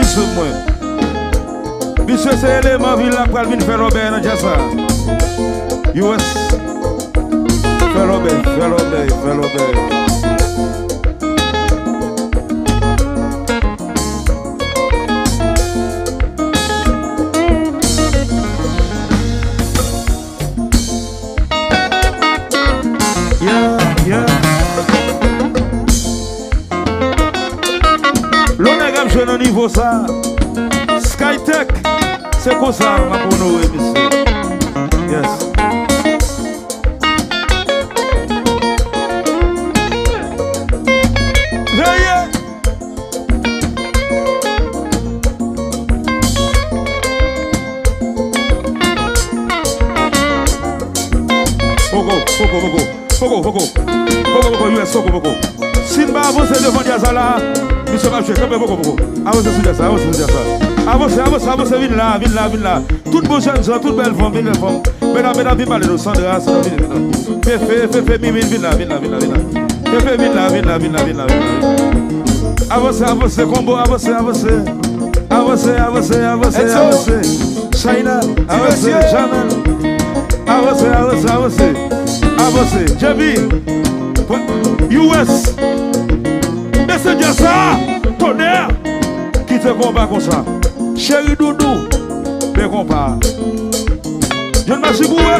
sous moi. Monsieur, c'est l'élément ville là pour venir faire Robert dans Jassa. US. Faire Robert, faire Robert, faire Robert. Je au niveau ça, Skytech, c'est comme ça, ma bonne monsieur. Yes. Veillez. Pogo, US, Pogo. Si nous avançons devant Diazala, monsieur Marché, avancez sur ça, avancez, viens là. Toutes vos jeunes gens, toutes belles femmes, mesdames, viens parler de Sandra, fais, viens là. Avancez, combo, avancez. China, avancez, Jamel. Avancez, Javi, US. Et c'est déjà ça, tonnerre, qui te combat comme ça. Chéri Doudou, mais combat. Je ne m'assieds pas.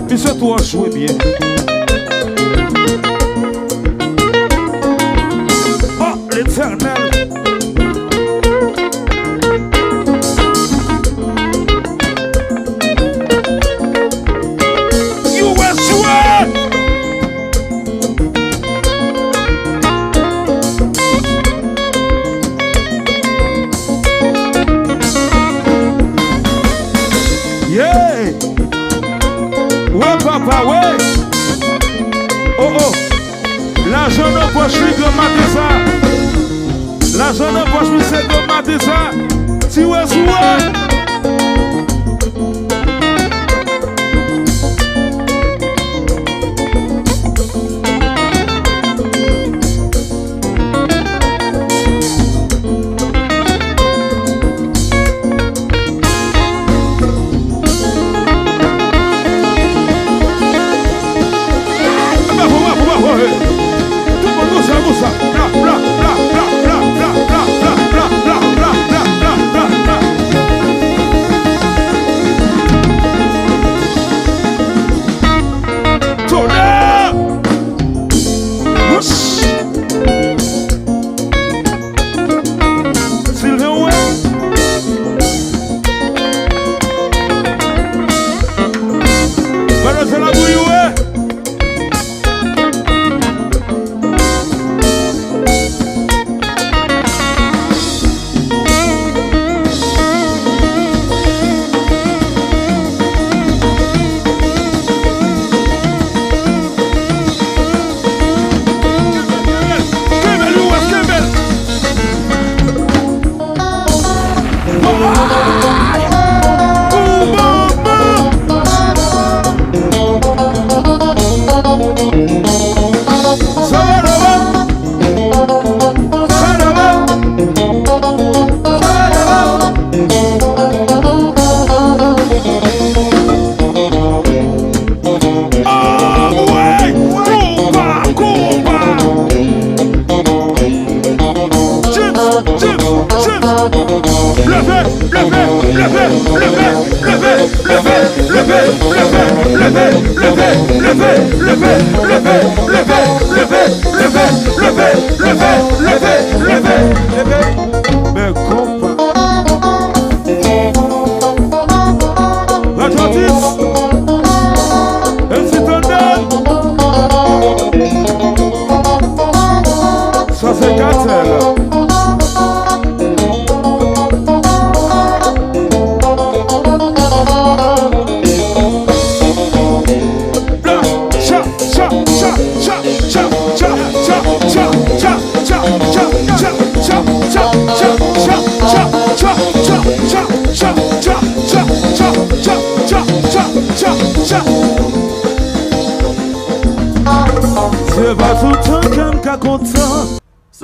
Puis c'est toi, jouez bien. Oh, l'éternel. L'argent ne poche plus grammater ça. L'argent ne poche plus c'est grammater ça. Si ouais,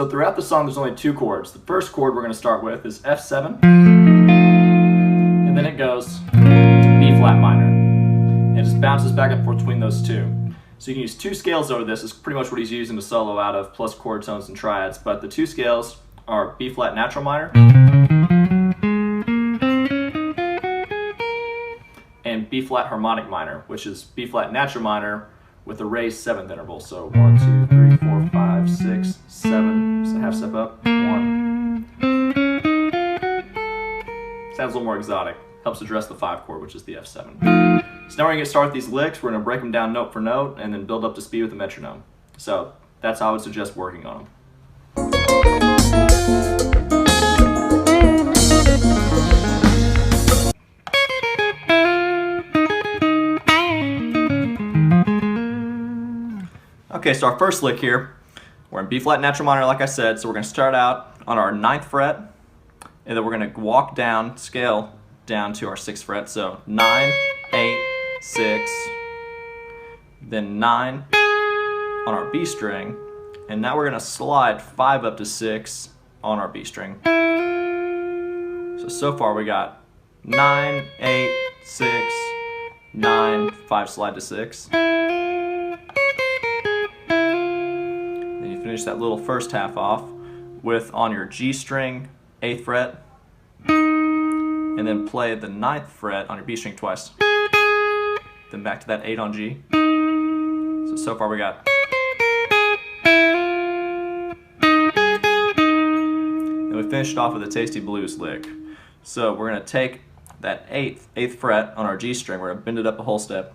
So throughout the song there's only 2 chords. The first chord we're going to start with is F7, and then it goes to B flat minor. And it just bounces back and forth between those two. So you can use 2 scales over this. It's pretty much what he's using to solo out of, plus chord tones and triads. But the 2 scales are B flat natural minor and B flat harmonic minor, which is B flat natural minor with a raised 7th interval. So 1, 2, 3, 4, 5, 6, 7. So half step up. 1. Sounds a little more exotic. Helps address the 5 chord, which is the F7. So now we're going to get started with these licks. We're going to break them down note for note and then build up to speed with the metronome. So that's how I would suggest working on them. Okay, so our first lick here, we're in B flat natural minor like I said, so we're going to start out on our 9th fret, and then we're going to walk down, scale down to our 6th fret, so 9, 8, 6, then 9 on our B string, and now we're going to slide 5 up to 6 on our B string. So far we got 9, 8, 6, 9, 5 slide to 6. Finish that little first half off with on your G string 8th fret, and then play the 9th fret on your B string twice, then back to that 8 on G. So far we got, and we finished off with a Tasty Blues lick. So we're going to take that 8th fret on our G string, we're going to bend it up a whole step,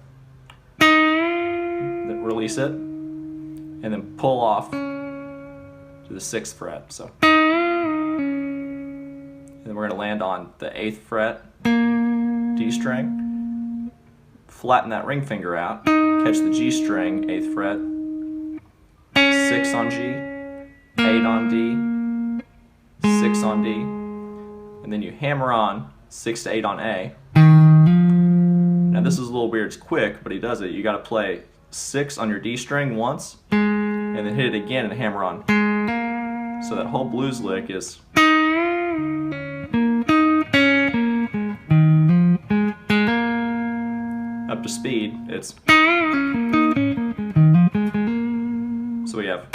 then release it, and then pull off to the 6th fret. So, and then we're going to land on the 8th fret D string, flatten that ring finger out, catch the G string 8th fret, 6 on G, 8 on D, 6 on D, and then you hammer on 6 to 8 on A. Now this is a little weird, it's quick, but he does it. You got to play 6 on your D string once, and then hit it again and hammer on. So that whole blues lick is up to speed. It's so we have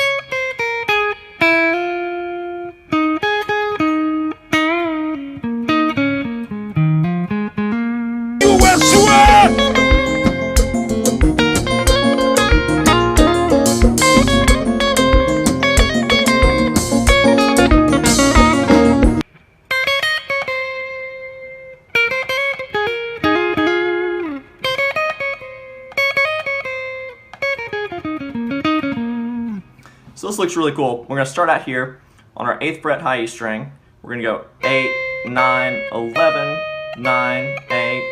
So this looks really cool. We're going to start out here on our 8th fret high E string. We're going to go 8, 9, 11, 9, 8.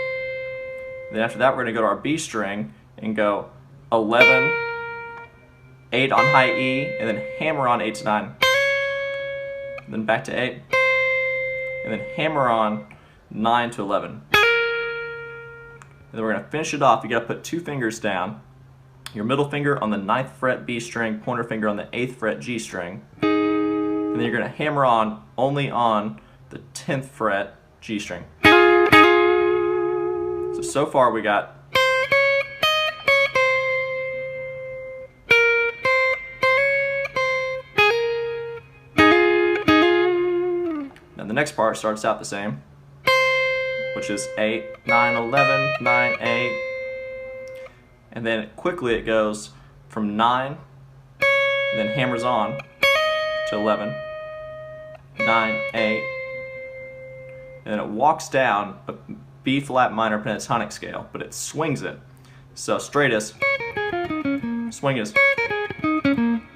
Then after that we're going to go to our B string and go 11, 8 on high E, and then hammer on 8 to 9. And then back to 8, and then hammer on 9 to 11. And then we're going to finish it off. You got to put 2 fingers down. Your middle finger on the 9th fret B string, pointer finger on the 8th fret G string. And then you're going to hammer on only on the 10th fret G string. So far we got now the next part starts out the same, which is 8, 9, 11, 9, 8. And then quickly it goes from 9, and then hammers on to 11, 9, 8, and then it walks down a B flat minor pentatonic scale, but it swings it. So straight is, swing is,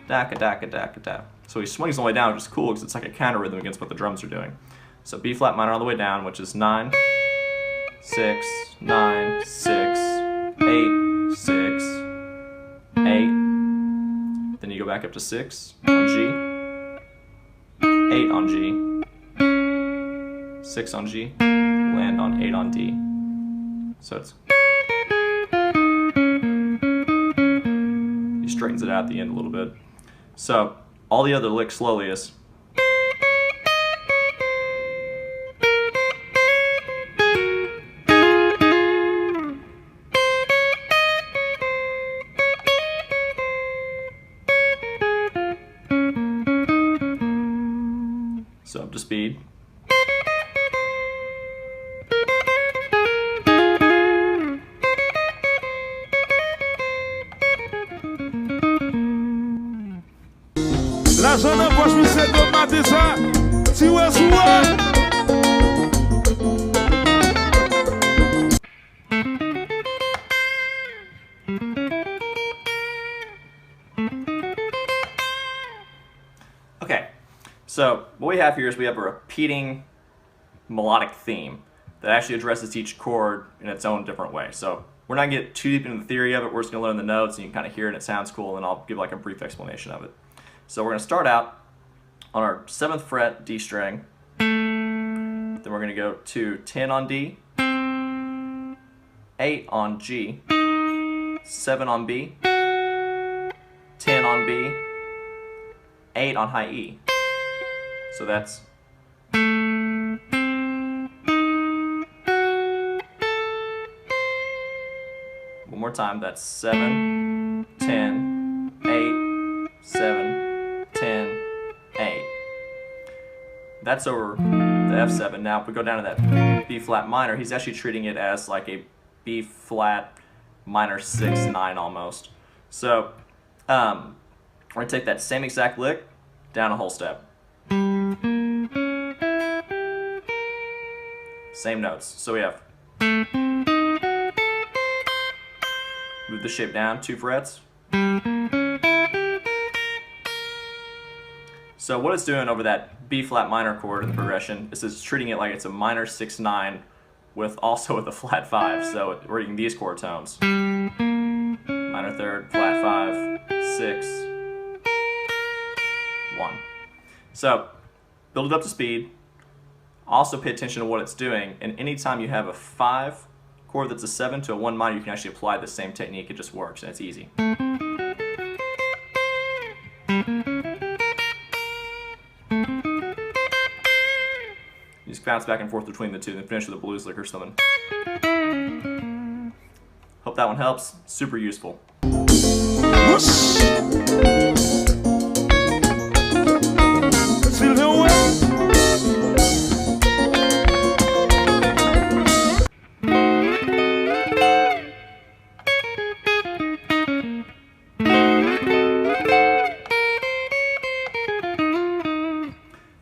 daka daka daka da. So he swings all the way down, which is cool because it's like a counter rhythm against what the drums are doing. So B flat minor all the way down, which is 9, 6, 9, 6, 8, 6, 8, then you go back up to 6 on G, 8 on G, 6 on G, land on 8 on D. So it's, he straightens it out at the end a little bit. So all the other licks slowly is. So up to speed. La zone en poche, mi se do matin ça. Si ouais, si ouais. Okay, so what we have here is we have a repeating melodic theme that actually addresses each chord in its own different way. So we're not going to get too deep into the theory of it. We're just going to learn the notes, and you can kind of hear it and it sounds cool, and I'll give like a brief explanation of it. So we're going to start out on our 7th fret D string, then we're going to go to 10 on D, 8 on G, 7 on B, 10 on B, 8 on high E. So that's one more time, that's 7, 10, 8, 7, 10, 8. That's over the F7. Now if we go down to that B flat minor, he's actually treating it as like a B flat minor 6, 9 almost. So we're going to take that same exact lick down a whole step. Same notes. So we have, move the shape down 2 frets. So what it's doing over that B flat minor chord in the progression is it's treating it like it's a minor 6, 9 with also with a flat 5. So we're getting these chord tones. Minor 3rd, flat 5, 6, 1. So build it up to speed. Also pay attention to what it's doing, and anytime you have a 5 chord that's a 7 to a 1 minor, you can actually apply the same technique. It just works, and it's easy. You just bounce back and forth between the two, then finish with a blues lick or something. Hope that one helps. Super useful.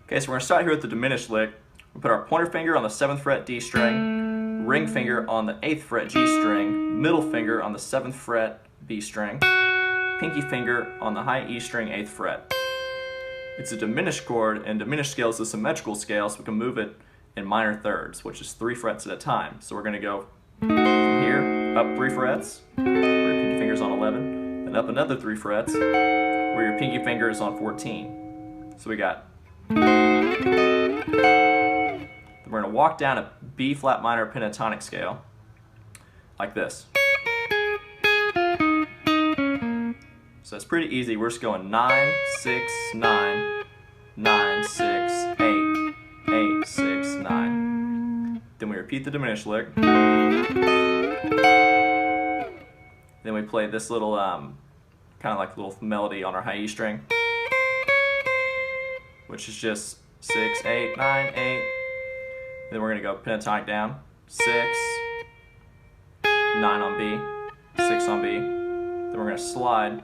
Okay, so we're going to start here with the diminished lick. We'll put our pointer finger on the 7th fret D string, ring finger on the 8th fret G string, middle finger on the 7th fret B string, pinky finger on the high E string 8th fret. It's a diminished chord, and diminished scale is a symmetrical scale, so we can move it in minor thirds, which is 3 frets at a time. So we're going to go from here, up 3 frets, where your pinky finger's on 11, and up another 3 frets, where your pinky finger is on 14. So we got. Then we're going to walk down a B flat minor pentatonic scale, like this. So it's pretty easy. We're just going 9, 6, 9, 9, 6, 8, 8, 6, 9. Then we repeat the diminished lick. Then we play this little, kind of like a little melody on our high E string, which is just 6, 8, 9, 8. Then we're going to go pentatonic down, 6, 9 on B, 6 on B. Then we're going to slide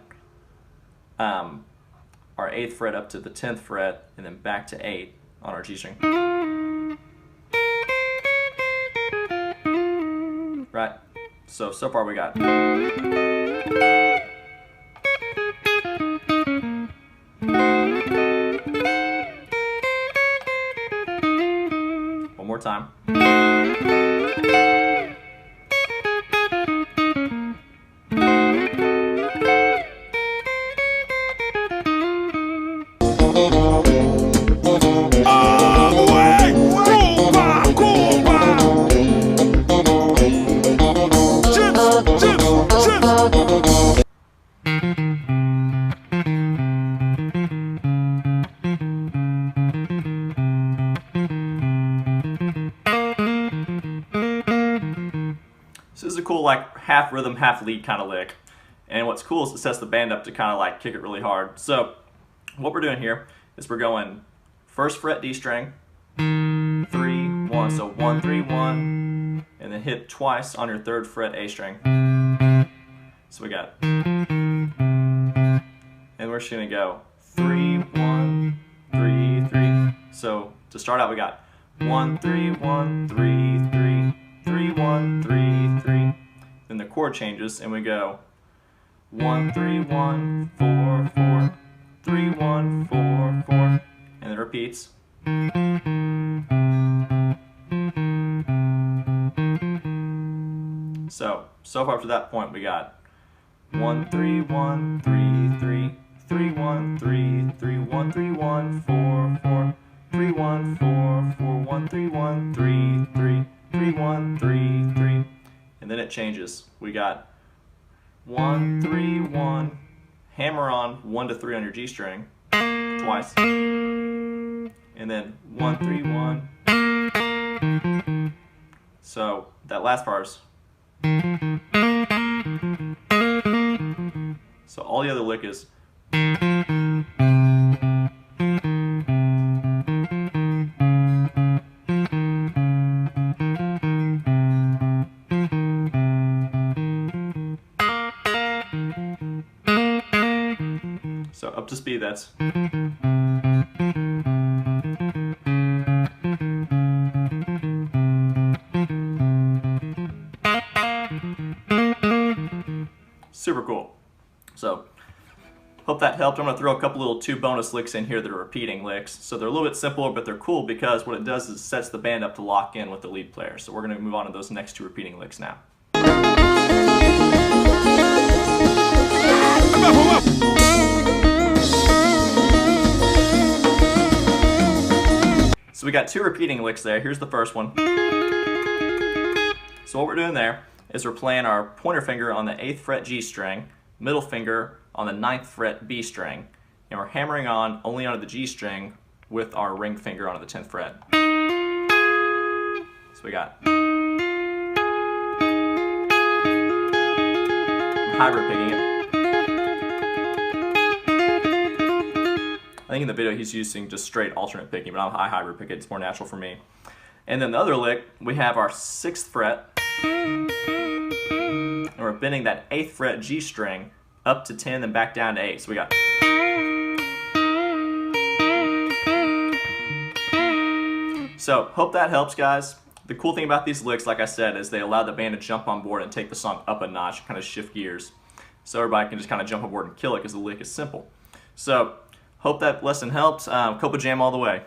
our 8th fret up to the 10th fret, and then back to 8 on our G string. Right? So far we got. One more time. cool like half rhythm, half lead kind of lick. And what's cool is it sets the band up to kind of like kick it really hard. So what we're doing here is we're going first fret D string, 3, 1, so 1, 3, 1, and then hit twice on your third fret A string. So we got, and we're just gonna go 3, 1, 3, 3. So to start out, we got 1, 3, 1, 3, 3, 3, 1, 3, 3. Then the chord changes, and we go 1, 3, 1, 4, 4, 3, 1, 4, 4, and it repeats. So far up to that point, we got 1, 3, 1, 3, 3, 3, 1, 3, 3, 1, 3, 1, 4, 4, 3, 1, 4, 4, 1, 3, 1, 3, 3, 3, 1, 3, 3, and then it changes. We got 1, 3, 1, hammer on 1 to 3 on your G string twice, and then 1, 3, 1. So that last part is. So all the other lick is. So up to speed, that's. Super cool. So, hope that helped. I'm going to throw a couple little 2 bonus licks in here that are repeating licks. So they're a little bit simpler, but they're cool because what it does is it sets the band up to lock in with the lead player. So we're going to move on to those next 2 repeating licks now. So we got 2 repeating licks there. Here's the first one. So what we're doing there is we're playing our pointer finger on the 8th fret G string, middle finger on the 9th fret B string, and we're hammering on only onto the G string with our ring finger onto the 10th fret. So we got. I'm hybrid picking it. I think in the video he's using just straight alternate picking, but I hybrid pick it. It's more natural for me. And then the other lick, we have our 6th fret, and we're bending that 8th fret G string up to 10 and back down to 8. So we got. So hope that helps, guys. The cool thing about these licks, like I said, is they allow the band to jump on board and take the song up a notch, kind of shift gears. So everybody can just kind of jump on board and kill it because the lick is simple. So hope that lesson helped. Copa Jam all the way.